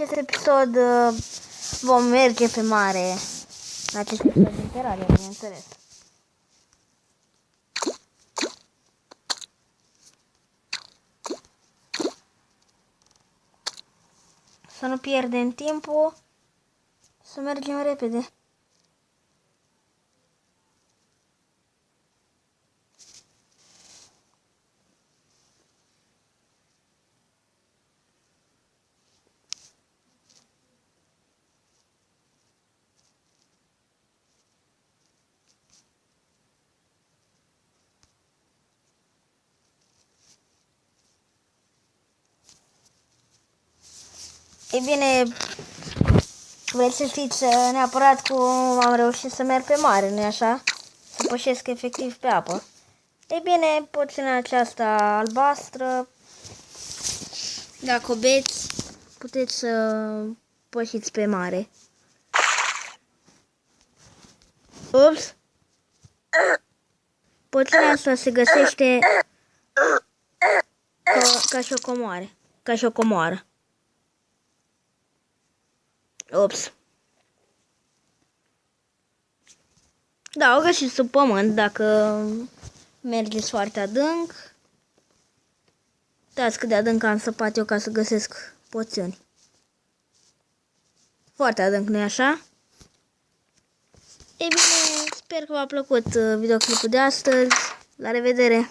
acest episod vom merge pe mare. În acest episod din Terraria, bineînțeles. Să nu pierdem timpul. Să mergem repede. Ei bine, vreți să știți neapărat cum am reușit să merg pe mare, nu-i așa? Să pășesc efectiv pe apă. Ei bine, poțiunea aceasta albastră, dacă o beți, puteți să pășiți pe mare. Ups! Poțiunea asta se găsește ca și o comoară. Ca și o comoară. Ups. Da, o găsiți sub pământ dacă mergeți foarte adânc. Uitați cât de adânc am săpat eu ca să găsesc poțiuni. Foarte adânc, nu-i așa? Ei bine, sper că v-a plăcut videoclipul de astăzi. La revedere!